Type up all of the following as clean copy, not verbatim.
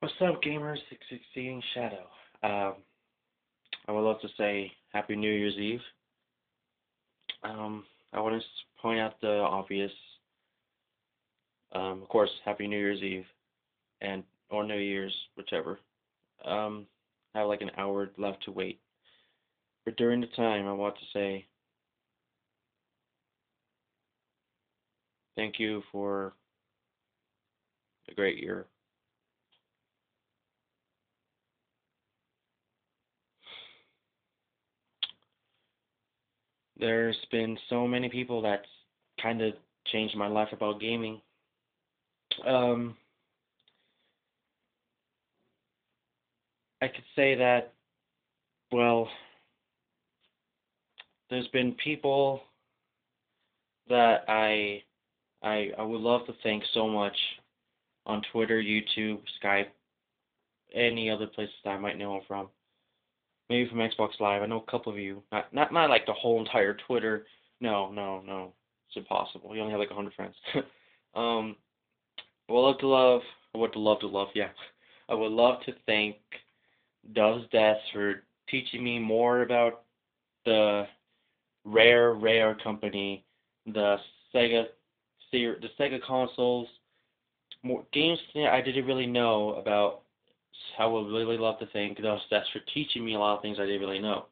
What's up, gamers? Succeeding Shadow. Um, I would love to say Happy New Year's Eve. I want to point out the obvious. Of course, Happy New Year's Eve and or New Year's, whichever. I have like an hour left to wait. But during the time, I want to say thank you for a great year. There's been so many people that's kind of changed my life about gaming. Um, I could say that, well, there's been people that I would love to thank so much on Twitter, YouTube, Skype, any other places that I might know them from. Maybe from Xbox Live. I know a couple of you. Not like the whole entire Twitter. No, no, no. It's impossible. You only have like 100 friends. um, I would love to love. I would love to love. Yeah, I would love to thank Dove's Death for teaching me more about the Rare company, the Sega, the Sega consoles, more games that I didn't really know about. I would really love to thank those that's for teaching me a lot of things I didn't really know.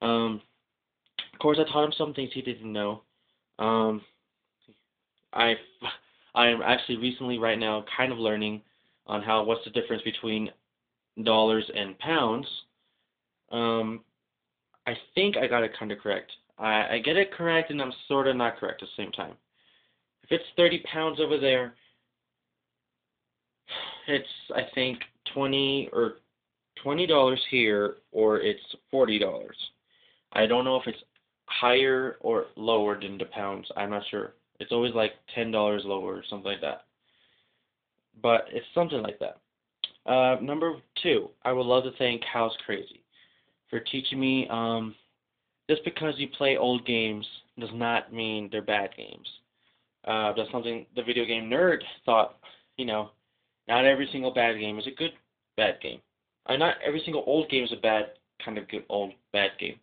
Um, of course, I taught him some things he didn't know. Um, I I am actually recently right now kind of learning on how what's the difference between dollars and pounds. Um, I think I got it kind of correct. I get it correct and I'm sort of not correct at the same time. If it's 30 pounds over there, it's I think 20 or $20 here, or it's $40. I don't know if it's higher or lower than the pounds. I'm not sure. It's always like $10 lower or something like that. But it's something like that. Number two, I would love to thank House Crazy for teaching me. Just because you play old games does not mean they're bad games. That's something the video game nerd thought. You know, not every single bad game is a good bad game. Not every single old game is a bad kind of good old bad game.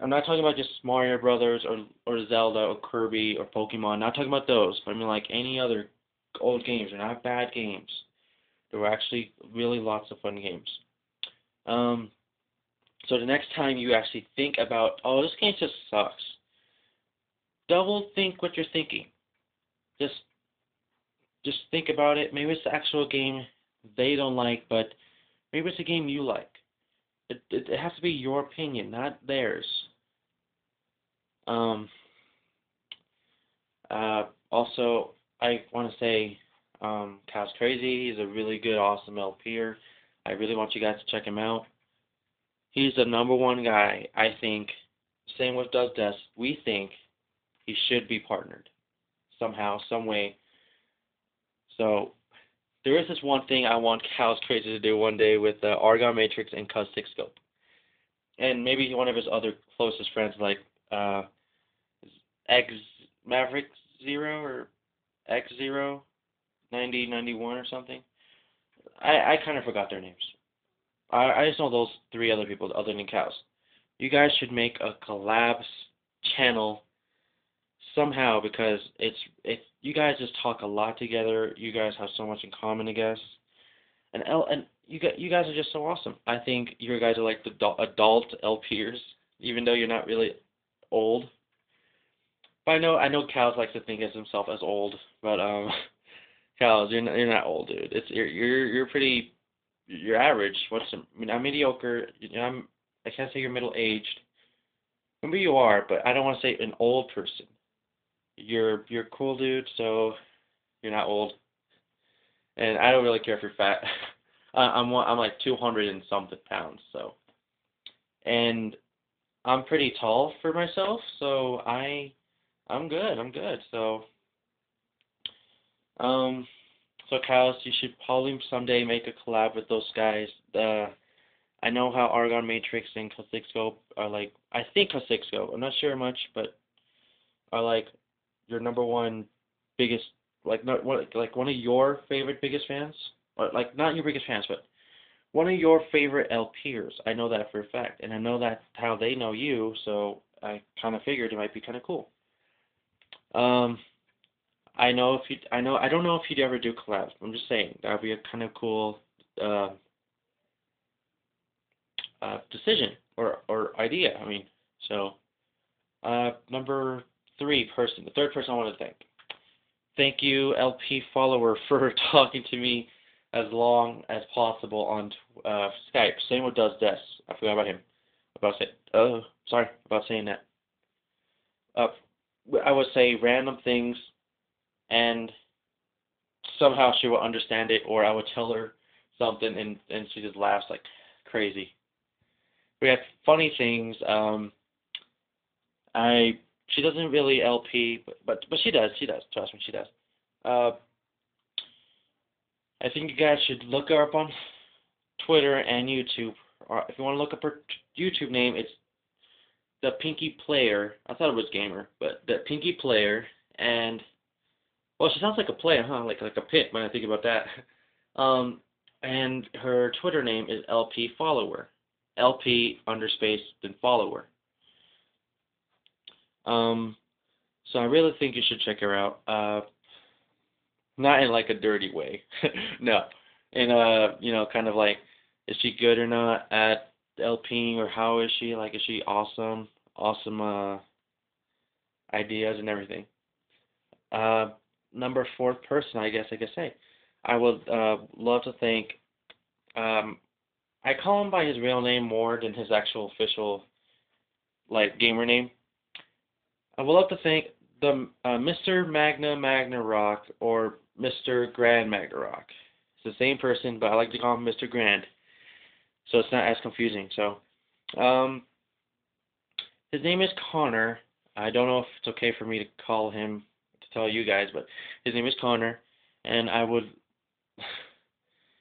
I'm not talking about just Mario Brothers or Zelda or Kirby or Pokemon. Not talking about those, but I mean like any other old games. They're not bad games. They were actually really lots of fun games. Um, so the next time you actually think about, oh, this game just sucks, double think what you're thinking. Just just think about it. Maybe it's the actual game they don't like, but maybe it's a game you like. It has to be your opinion, not theirs. Um, Also, I want to say, Cal's Crazy. He's a really good, awesome LPer. I really want you guys to check him out. He's the number one guy, I think. Same with Does Des. We think he should be partnered somehow, some way. So there is this one thing I want Cal's Crazy to do one day with Argon Matrix and Cuz Six Scope, and maybe one of his other closest friends like uh, X Maverick Zero or X Zero 9091 or something. I kind of forgot their names. I just know those three other people other than Cows. You guys should make a collabs channel somehow because it's you guys just talk a lot together. You guys have so much in common, I guess. And you guys are just so awesome. I think you guys are like the adult LPers, even though you're not really old. But I know Cows likes to think of himself as old, but Cows, you're not old, dude. You're pretty you're average. I mean, I'm mediocre. I can't say you're middle aged. Maybe you are, but I don't want to say an old person. You're cool, dude. So you're not old, and I don't really care if you're fat. I'm like 200 and something pounds. So and I'm pretty tall for myself. So I'm good. I'm good. Um. So, Callus, you should probably someday make a collab with those guys. I know how Argon Matrix and Caustic Scope are like. I think Caustic Scope. I'm not sure much, but are like your number one biggest, like not what, like one of your favorite biggest fans. or like not your biggest fans, but one of your favorite LPers. I know that for a fact, and I know that's how they know you, so I kind of figured it might be kind of cool. Um, I don't know if you'd ever do collabs. I'm just saying that would be a kind of cool uh, decision or idea. I mean, so number three person, the third person I want to thank. Thank you, LP follower, for talking to me as long as possible on Skype. Same with Does Des. I forgot about him. About say, sorry about saying that. Uh, I would say random things, and somehow she will understand it, or I would tell her something, and she just laughs like crazy. We have funny things. I She doesn't really LP, but she does. She does. Trust me, she does. Uh, I think you guys should look her up on Twitter and YouTube. Or if you want to look up her YouTube name, it's the Pinky Player. I thought it was Gamer, but the Pinky Player. And well, she sounds like a player, huh? Like a pit when I think about that. And her Twitter name is LP Follower. LP underspace then follower. So I really think you should check her out. Not in like a dirty way. No. In kind of like, is she good or not at LPing, or how is she? Like, is she awesome? Awesome ideas and everything. Uh, Number fourth person, I guess I could say. I would love to thank. Um, I call him by his real name more than his actual official like gamer name. I would love to thank the Mr. Magna Rock, or Mr. Grand Magna Rock. It's the same person, but I like to call him Mr. Grand, so it's not as confusing. So, um, his name is Connor. I don't know if it's okay for me to call him to tell you guys, but his name is Connor, and I would.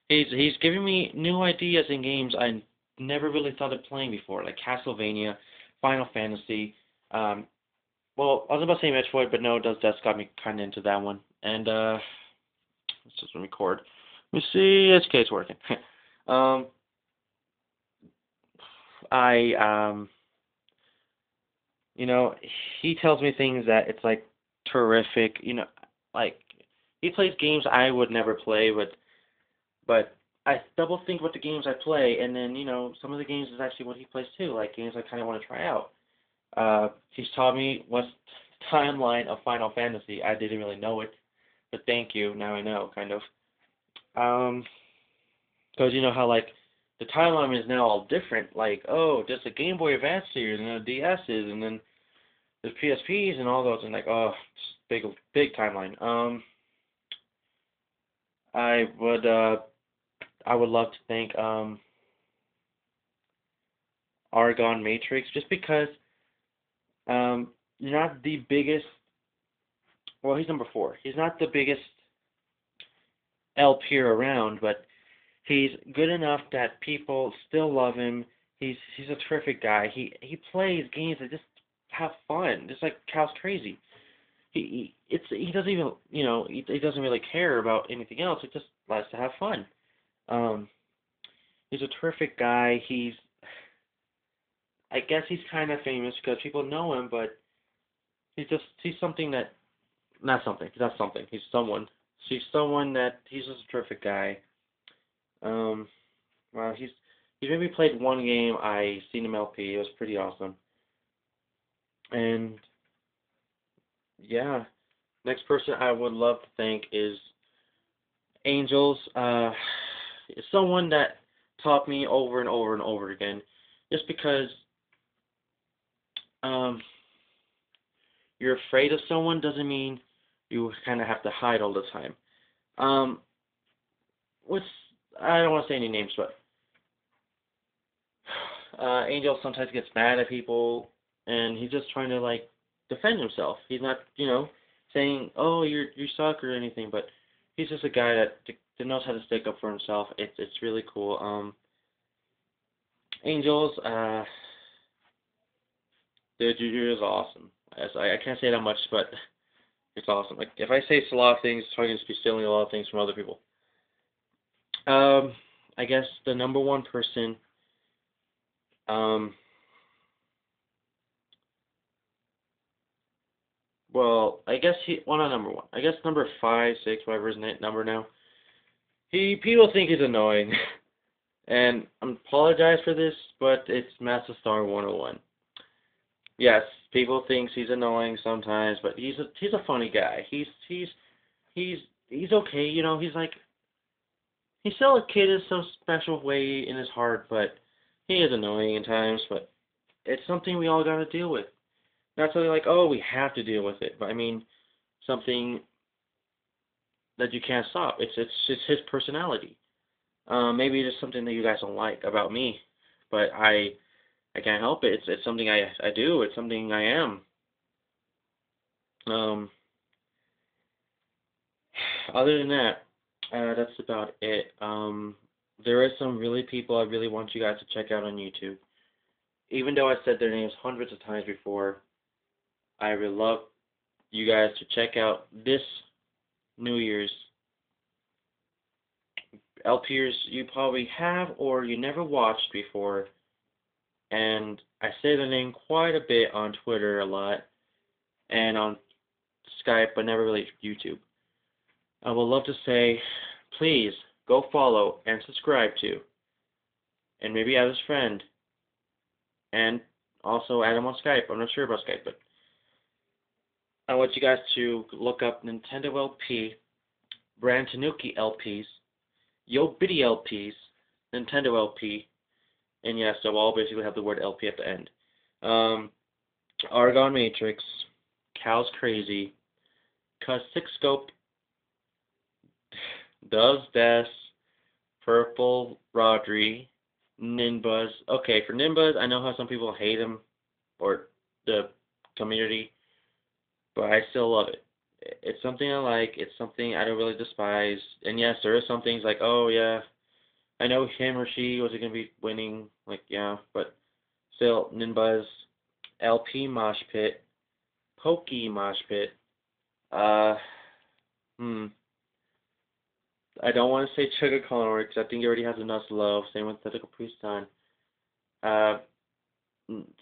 He's giving me new ideas in games I never really thought of playing before, like Castlevania, Final Fantasy. Well, I was about to say Metroid, but no, Does Death got me kind of into that one. And let's just record. Let me see. Okay, it's working. um, I you know, he tells me things that it's like terrific. Like he plays games I would never play, but I double think with the games I play, and then some of the games is actually what he plays too, like games I kind of want to try out. He's taught me what's the timeline of Final Fantasy. I didn't really know it, but thank you. Now I know, kind of. Um, because you know how like the timeline is now all different. Like, oh, there's a Game Boy Advance series, and then DS's, and then there's PSPs and all those, and like, oh, big, big timeline. I would, uh, I would love to thank Argon Matrix, just because you're not the biggest. Well, he's number four. He's not the biggest LP around, but he's good enough that people still love him. He's a terrific guy. He plays games that just have fun, just like Cal's Crazy. He doesn't even he doesn't really care about anything else. He just likes to have fun. Um, he's a terrific guy. I guess he's kind of famous because people know him, but he's something that not something. He's not something. He's someone. He's just a terrific guy. Um, well, he's maybe played one game. I seen him LP. It was pretty awesome. And yeah, next person I would love to thank is Angels. Someone that taught me over and over and over again. Just because um, you're afraid of someone doesn't mean you kind of have to hide all the time. Um, what's I don't want to say any names, but Angel sometimes gets mad at people, and he's just trying to like defend himself. He's not, saying, "Oh, you suck" or anything, but he's just a guy that knows how to stick up for himself. It's really cool. Angels, dude, you're just awesome. I can't say that much, but it's awesome. Like if I say a lot of things, I'm going to be stealing a lot of things from other people. I guess the number one person, um, well, I guess well, not number one. I guess number five, six, whatever his number now. People think he's annoying, and I apologize for this, but it's Master Star 101. Yes, people think he's annoying sometimes, but he's a funny guy. He's he's okay, you know. He's like he's still a kid in some special way in his heart, but he is annoying at times. But it's something we all gotta deal with. Not something like, oh, we have to deal with it, but I mean something that you can't stop. It's just his personality. Maybe it's something that you guys don't like about me, but I can't help it. It's something I do. It's something I am. Um, Other than that, that's about it. There are some really people I really want you guys to check out on YouTube. Even though I said their names hundreds of times before, I would love you guys to check out this New Year's LPers you probably have or you never watched before. And I say the name quite a bit on Twitter a lot and on Skype, but never really YouTube. I would love to say, please go follow and subscribe to, and maybe add his friend, and also add him on Skype. I'm not sure about Skype, but I want you guys to look up Nintendo LP, Brand Tanuki LPs, Yo Bitty LPs, Nintendo LP, and yes, they'll all basically have the word LP at the end. Um, Argon Matrix, Cal's Crazy, Cuss Six Scope, Does Des, Purple Rodri, Ninbuzz. Okay, for Ninbuzz, I know how some people hate him, or the community, but I still love it. It's something I like. It's something I don't really despise. And yes, there are some things like, oh yeah, I know him or she was going to be winning. Like yeah, but still, Ninbuzz, LP Mosh Pit, Pokey Mosh Pit. Uh, hmm. I don't want to say Sugar Connor because I think he already has enough love. Same with Tentacle Prieston. Uh,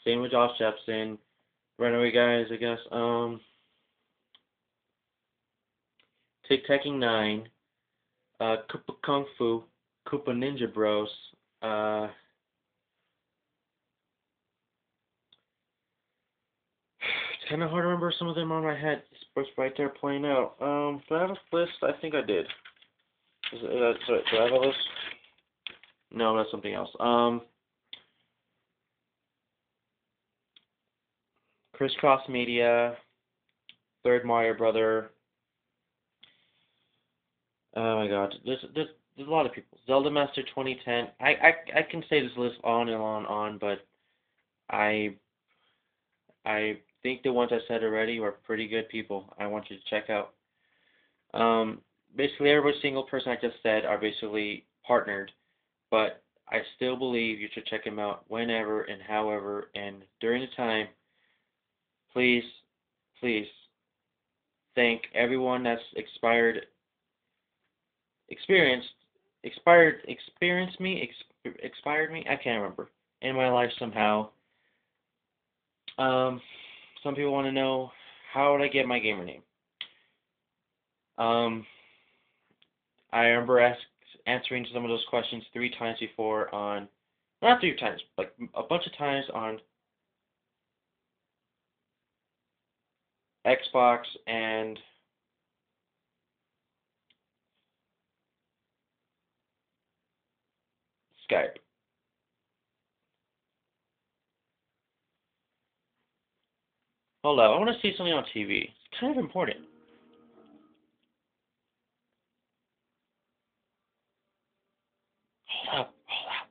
Same with Josh Jepson. Runaway guys, I guess. Tic Tacking 9. Koopa Kung Fu. Koopa Ninja Bros. Uh, it's kind of hard to remember some of them on my head. It's right there playing out. Do I have a list? I think I did. Sorry, do I have a list? No, that's something else. Crisscross Media. Third Mario Brother. Oh my God, there's a lot of people. Zelda Master 2010. I can say this list on and on, but I I think the ones I said already were pretty good people. I want you to check out. Basically every single person I just said are basically partnered, but I still believe you should check them out whenever and however and during the time. Please, please thank everyone that's experienced, expired me. I can't remember in my life somehow. Um, some people want to know how would I get my gamer name. Um, I remember answering some of those questions 3 times before on, not 3 times, like a bunch of times on Xbox and Skype. Hold up, I want to see something on TV. It's kind of important. Hold up, hold up.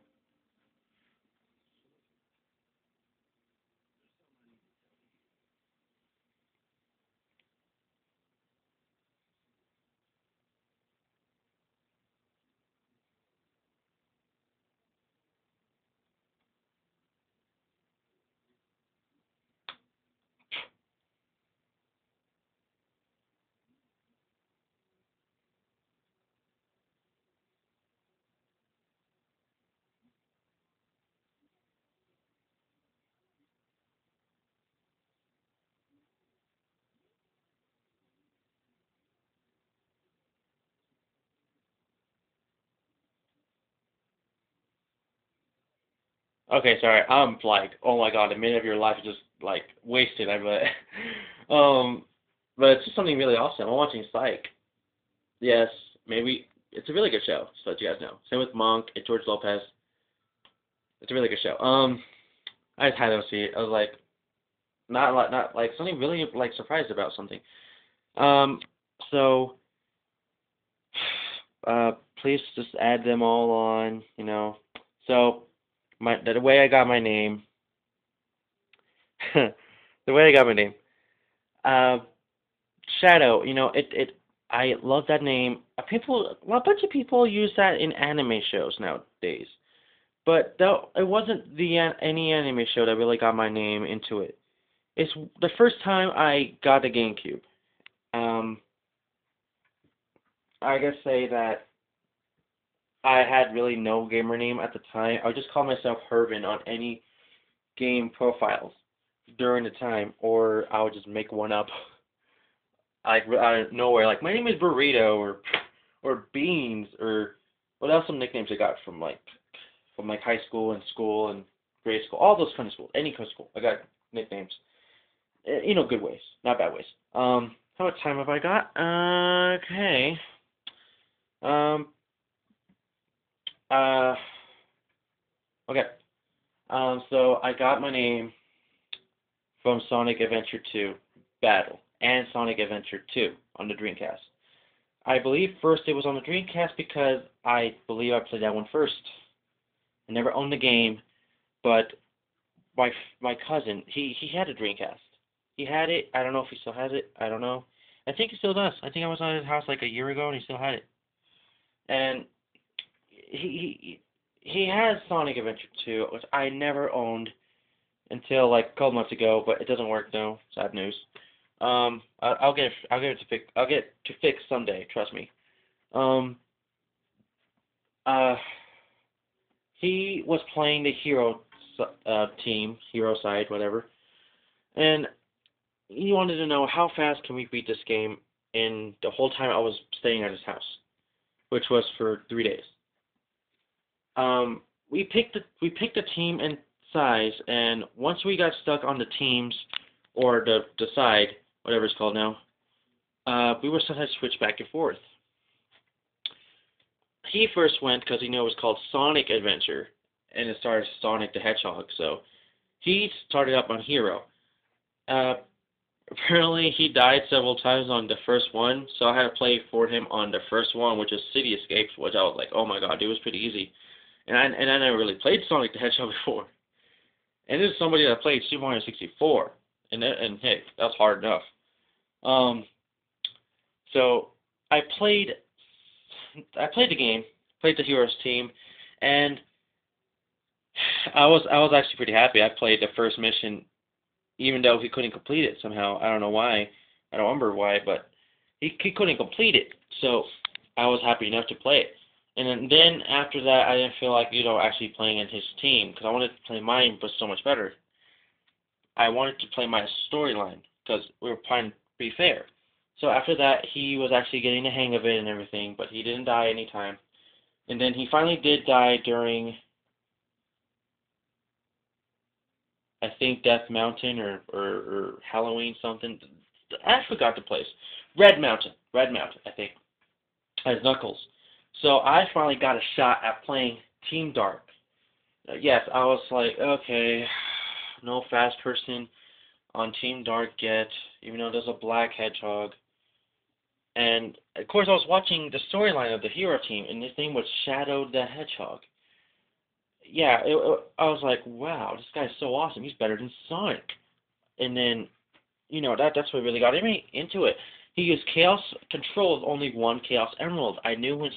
Okay, sorry. I'm like, oh my god, a minute of your life is just like wasted. I bet. um, but it's just something really awesome. I'm watching Psych. Yes, maybe it's a really good show. Just to let you guys know. Same with Monk and George Lopez. It's a really good show. I just had to see it. I was like, not like something really like surprised about something. Um, so please just add them all on. So the way I got my name, the way I got my name, uh, Shadow. I love that name. A bunch of people use that in anime shows nowadays. But though it wasn't any anime show that really got my name into it. It's the first time I got the GameCube. Um, I guess say that I had really no gamer name at the time. I would just call myself Hervin on any game profiles during the time, or I would just make one up like out of nowhere. Like my name is Burrito or Beans or what else? Some nicknames I got from high school and grade school, all those kind of schools, any kind of school. I got nicknames. Good ways, not bad ways. How much time have I got? Okay. Um, uh, okay. So I got my name from Sonic Adventure 2 Battle and Sonic Adventure 2 on the Dreamcast. I believe first it was on the Dreamcast because I believe I played that one first. I never owned the game, but my cousin, he had a Dreamcast. He had it. I don't know if he still has it. I don't know. I think he still does. I think I was at his house like a year ago and he still had it. And he has Sonic Adventure 2, which I never owned until like a couple months ago, but it doesn't work now. Sad news. I'll get it to fix. I'll get to fix someday. Trust me. Um, uh, he was playing the hero team, hero side, whatever, and he wanted to know how fast can we beat this game in the whole time I was staying at his house, which was for 3 days. We picked a team and size, and once we got stuck on the teams or the side, whatever it's called now, we were sometimes switch back and forth. He first went because he knew it was called Sonic Adventure, and it started Sonic the Hedgehog. So he started up on Hero. Uh, Apparently he died several times on the first one, so I had to play for him on the first one, which is City Escapes, which I was like, oh my god, it was pretty easy. And I never really played Sonic the Hedgehog before. And this is somebody that played Super Mario 64, and hey, that's hard enough. Um, so I played the game, played the Heroes team, and I was actually pretty happy. I played the first mission, even though he couldn't complete it somehow. I don't know why. I don't remember why, but he couldn't complete it. So I was happy enough to play it. And then after that, I didn't feel like actually playing in his team because I wanted to play mine, but so much better. I wanted to play my storyline because we were trying to be fair. So after that, he was actually getting the hang of it and everything, but he didn't die anytime. And then he finally did die during, I think, Death Mountain or Halloween something. I forgot the place. Red Mountain. Red Mountain, I think. As Knuckles. So I finally got a shot at playing Team Dark. Yes, I was like, okay, no fast person on Team Dark yet, even though there's a black hedgehog. And of course, I was watching the storyline of the hero team, and his name was Shadow the Hedgehog. Yeah, I was like, wow, this guy's so awesome. He's better than Sonic. And then, that's what really got me into it. He used Chaos Control with only one Chaos Emerald. I knew when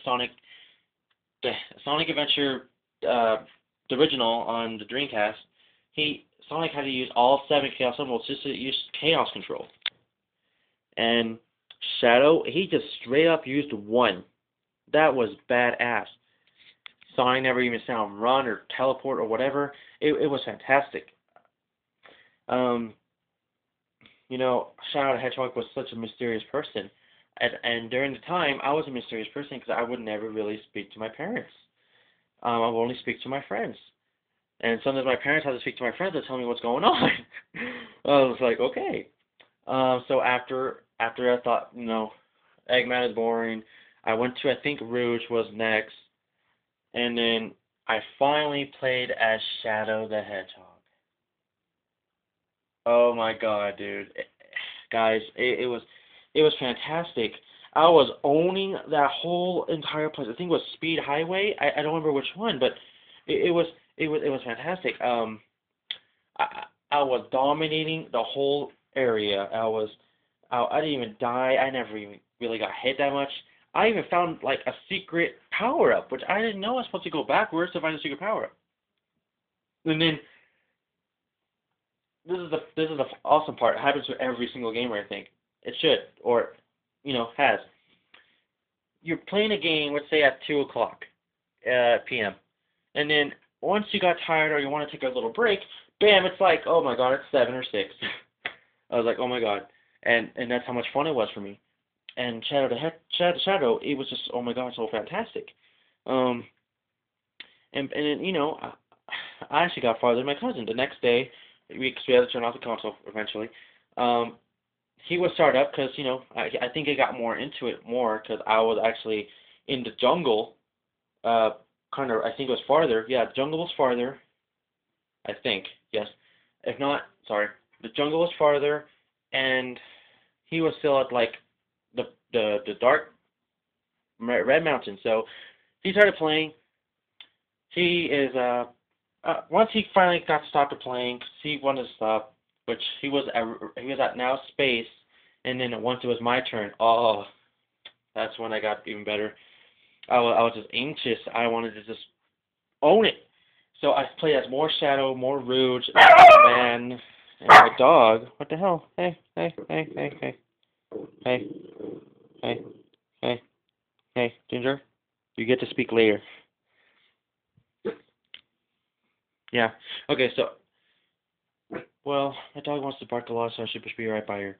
the Sonic Adventure, the original on the Dreamcast, Sonic had to use all 7 Chaos Emeralds just to use Chaos Control. And Shadow, he just straight up used one. That was badass. Sonic never even saw him run or teleport or whatever. It was fantastic. Um, Shadow the Hedgehog was such a mysterious person. And during the time, I was a mysterious person because I would never really speak to my parents. I would only speak to my friends. And sometimes my parents have to speak to my friends to tell me what's going on. I was like, okay. So after I thought, Eggman is boring, I went to, I think Rouge was next, and then I finally played as Shadow the Hedgehog. Oh my God, dude. Guys, it was fantastic. I was owning that whole entire place. I think it was Speed Highway. I don't remember which one, but it was fantastic. I was dominating the whole area. I didn't even die. I never even really got hit that much. I even found like a secret power up, which I didn't know I was supposed to go backwards to find a secret power up. And then this is the awesome part. It happens to every single gamer, I think. It should, or has. You're playing a game, let's say at 2 o'clock p.m. And then once you got tired or you want to take a little break, bam, it's like, oh my God, it's 7 or 6. I was like, oh my God, and that's how much fun it was for me. And Shadow, it was just, oh my God, so fantastic. Um, and then I actually got farther than my cousin. The next day, cause we had to turn off the console eventually. Um, he would start up because I think I got more into it more because I was actually in the jungle. Kind of, I think it was farther. Yeah, the jungle was farther. I think yes. If not, sorry, the jungle was farther, and he was still at like the dark red mountain. So he started playing. He is once he finally got stopped playing, 'cause he wanted to stop, which he was at now space, and then once it was my turn, oh, that's when I got even better. I was just anxious. I wanted to just own it. So I played as more Shadow, more Rouge, man, and my dog. What the hell? Hey, hey, hey, hey, hey, hey, hey, hey, hey, Ginger. You get to speak later. Yeah. Okay. So, well, my dog wants to bark a lot, so I should just be right by her.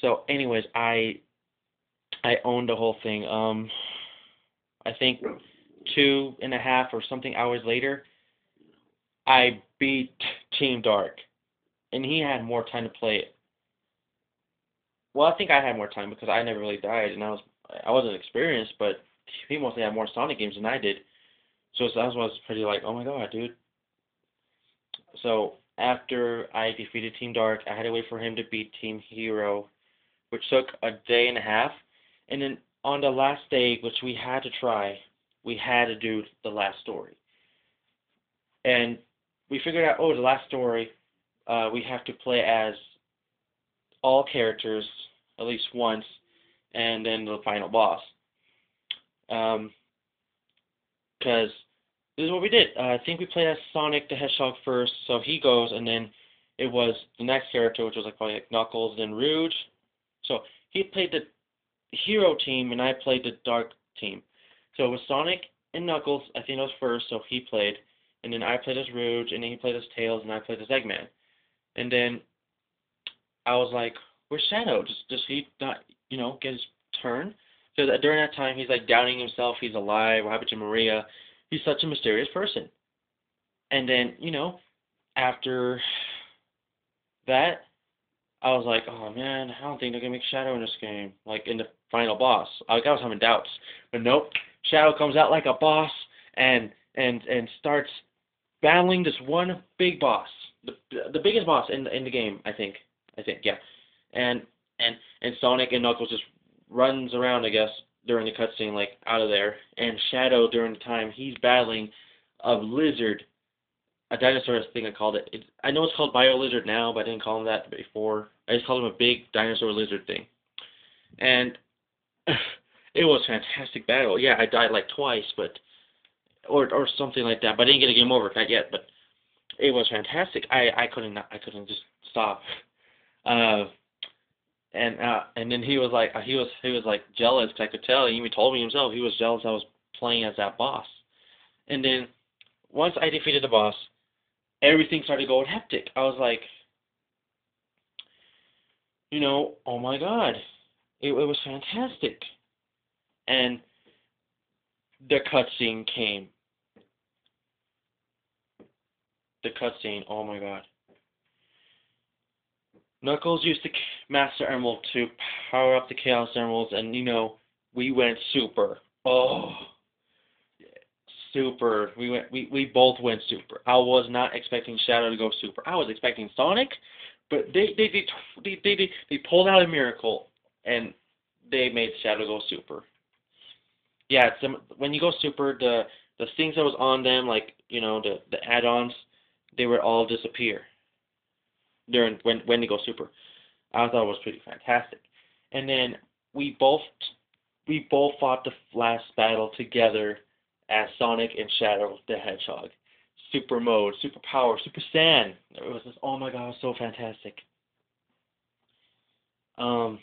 So, anyways, I owned the whole thing. I think 2.5 or something hours later, I beat Team Dark, and he had more time to play it. Well, I think I had more time because I never really died, and I wasn't experienced, but he mostly had more Sonic games than I did. So that was pretty like, oh my God, dude. So after I defeated Team Dark, I had to wait for him to beat Team Hero, which took a day and a half. And then on the last day, which we had to try, we had to do the last story. And we figured out, oh, the last story, we have to play as all characters at least once, and then the final boss. Um, because this is what we did. I think we played as Sonic the Hedgehog first, so he goes, and then it was the next character, which was like probably like Knuckles, then Rouge. So he played the hero team, and I played the dark team. So it was Sonic and Knuckles. I think it was first, so he played, and then I played as Rouge, and then he played as Tails, and I played as Eggman. And then I was like, "Where's Shadow? Does he not, get his turn?" Because during that time, he's like doubting himself. He's alive. What happened to Maria? He's such a mysterious person. And then, after that, I was like, oh man, I don't think they're gonna make Shadow in this game, like in the final boss. Like I was having doubts, but nope. Shadow comes out like a boss and starts battling this one big boss, the biggest boss in the game, I think, yeah. And and Sonic and Knuckles just runs around, I guess, during the cutscene, like out of there. And Shadow during the time he's battling a lizard, a dinosaur, I think I called it. I know it's called Bio Lizard now, but I didn't call him that before. I just called him a big dinosaur lizard thing. And it was a fantastic battle. Yeah, I died like twice, but or something like that. But I didn't get a game over not yet. But it was fantastic. I couldn't just stop. Uh, and then he was like jealous 'cause I could tell. He even told me himself he was jealous I was playing as that boss. And then once I defeated the boss, everything started going hectic. I was like, oh my God, it was fantastic. And the cutscene came. the cutscene. Oh my god. Knuckles used the Master Emerald to power up the Chaos Emeralds, and we went super. Oh, super. We both went super. I was not expecting Shadow to go super. I was expecting Sonic, but they pulled out a miracle, and they made Shadow go super. Yeah, when you go super, the things that was on them, like the add-ons, they would all disappear during when they go super. I thought it was pretty fantastic. And then we both we both fought the last battle together as Sonic and Shadow the Hedgehog. Super mode, super power, super Saiyan. It was just, oh my god, it was so fantastic. Um,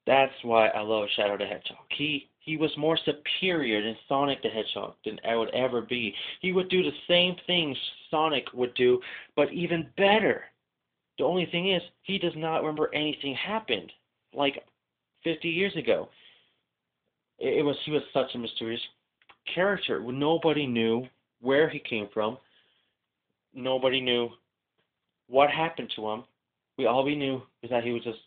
that's why I love Shadow the Hedgehog. He was more superior than Sonic the Hedgehog than I would ever be. He would do the same things Sonic would do, but even better. The only thing is, he does not remember anything happened like 50 years ago. He was such a mysterious character. Nobody knew where he came from. Nobody knew what happened to him. All we knew is that he was just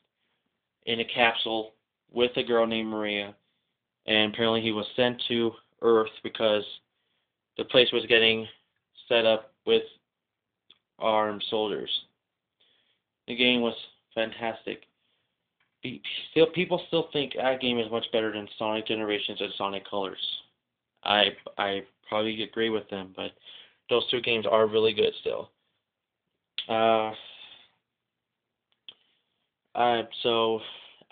in a capsule with a girl named Maria, and apparently he was sent to Earth because the place was getting set up with armed soldiers. The game was fantastic. People still think that game is much better than Sonic Generations and Sonic Colors. I probably agree with them, but those two games are really good still. Uh, so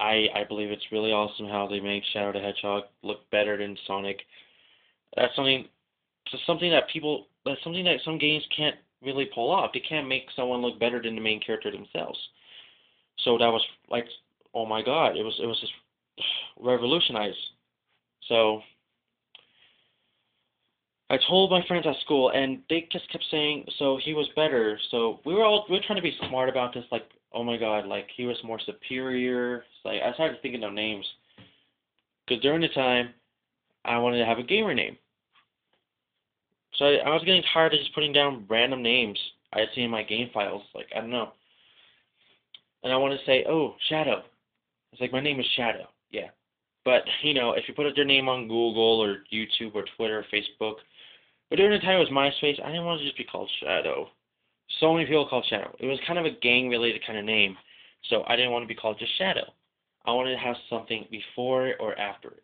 I believe it's really awesome how they make Shadow the Hedgehog look better than Sonic. That's something that's something that some games can't really pull off. They can't make someone look better than the main character themselves. So that was like, oh my god, it was just revolutionized. So I told my friends at school, and they just kept saying, so he was better. So we were trying to be smart about this, like, oh my god, like he was more superior. It's like I started thinking of names because during the time I wanted to have a gamer name. So I was getting tired of just putting down random names I had seen in my game files. Like, I don't know. And I wanted to say, oh, Shadow. It's like, my name is Shadow. Yeah. But, if you put your name on Google or YouTube or Twitter or Facebook, but during the time it was MySpace, I didn't want to just be called Shadow. So many people called Shadow. It was kind of a gang-related kind of name, so I didn't want to be called just Shadow. I wanted to have something before it or after it.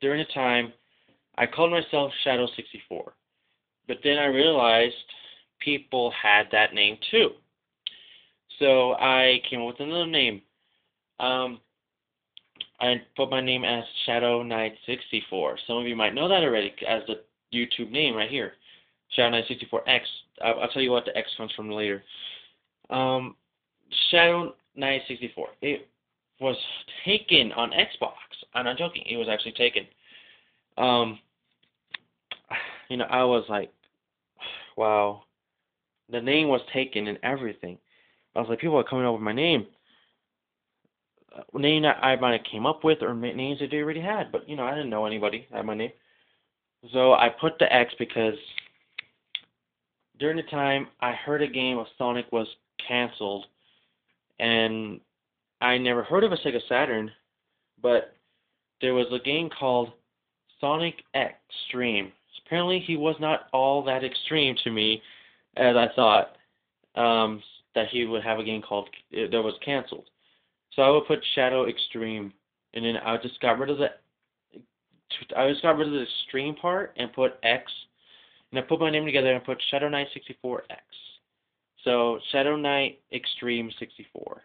During the time, I called myself Shadow64, but then I realized people had that name too. So I came up with another name. I put my name as Shadow Knight 64. Some of you might know that already as the YouTube name right here, Shadow Knight 64X. I'll tell you what the X comes from later. Shadow Knight 64. It was taken on Xbox. I'm not joking. It was actually taken. I was like, wow. The name was taken and everything. I was like, people are coming up with my name. Name that I might have came up with or names that they already had. But, I didn't know anybody had my name. So I put the X because during the time I heard a game of Sonic was canceled. And I never heard of a Sega Saturn. But there was a game called Sonic X-treme. Apparently he was not all that extreme to me as I thought. That he would have a game called that was canceled. So I would put Shadow Extreme, and then I just got rid of the extreme part and put X, and I put my name together and put Shadow Knight 64X. So Shadow Knight Extreme 64,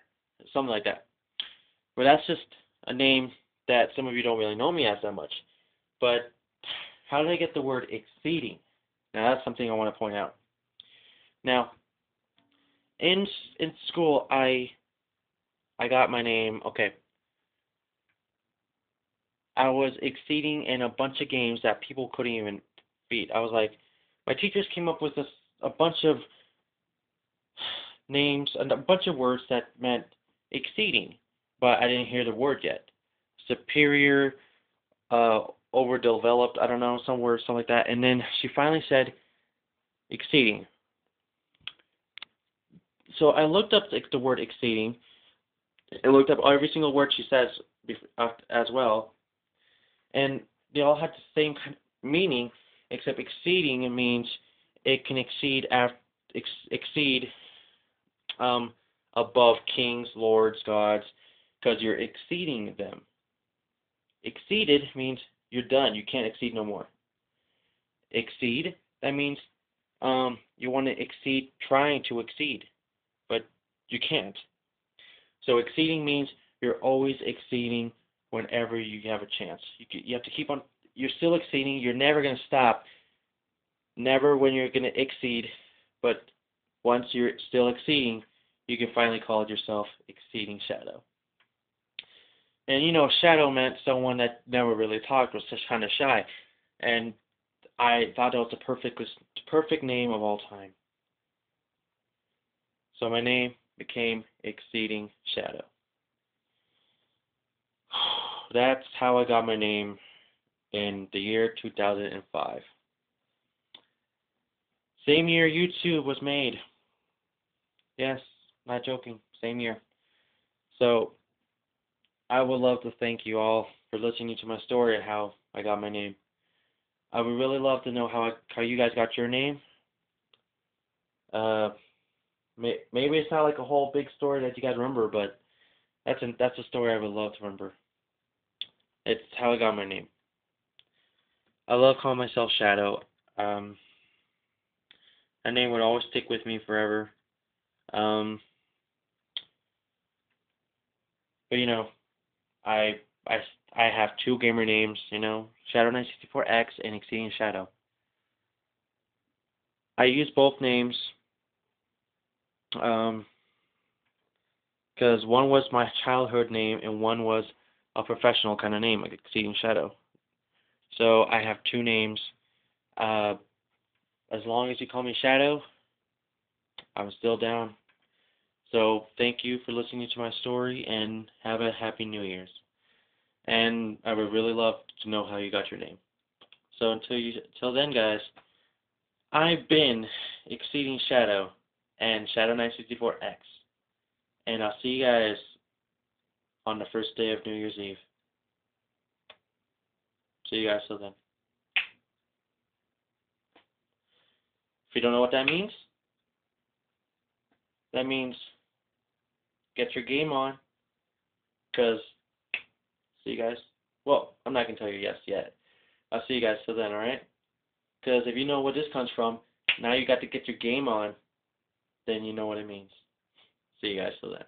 something like that. But that's just a name that some of you don't really know me as that much. But how did I get the word exceeding? Now that's something I want to point out. Now, in school, I got my name. Okay, I was exceeding in a bunch of games that people couldn't even beat. I was like, my teachers came up with a bunch of names and a bunch of words that meant exceeding, but I didn't hear the word yet. Superior, overdeveloped, I don't know, some words, something like that. And then she finally said exceeding. So I looked up the word exceeding and looked up every single word she says as well, and they all had the same kind of meaning, except exceeding, it means it can exceed above kings, lords, gods, because you're exceeding them. Exceeded means you're done. You can't exceed no more. Exceed, that means you want to exceed, trying to exceed, but you can't. So exceeding means you're always exceeding whenever you have a chance. You have to keep on, you're still exceeding, you're never going to stop, never when you're going to exceed, but once you're still exceeding, you can finally call yourself Exceeding Shadow. And you know, Shadow meant someone that never really talked, was just kind of shy. And I thought that was the perfect name of all time. So my name became Exceeding Shadow. That's how I got my name in the year 2005. Same year YouTube was made. Yes, not joking. Same year. So I would love to thank you all for listening to my story and how I got my name. I would really love to know how you guys got your name. Maybe it's not like a whole big story that you guys remember, but that's a story I would love to remember. It's how I got my name. I love calling myself Shadow. That name would always stick with me forever. But you know, I I I have two gamer names. You know, Shadow964X and Exceeding Shadow. I use both names because one was my childhood name and one was a professional kind of name, like Exceeding Shadow. So I have two names. Uh, as long as you call me Shadow, I'm still down. So thank you for listening to my story and have a happy New Year's. And I would really love to know how you got your name. So until then, guys, I've been Exceeding Shadow and Shadow964X. And I'll see you guys on the first day of New Year's Eve. See you guys till then. If you don't know what that means get your game on. Because, see you guys. Well, I'm not going to tell you yes yet. I'll see you guys till then, alright? Because if you know where this comes from, now you got to get your game on, then you know what it means. See you guys till then.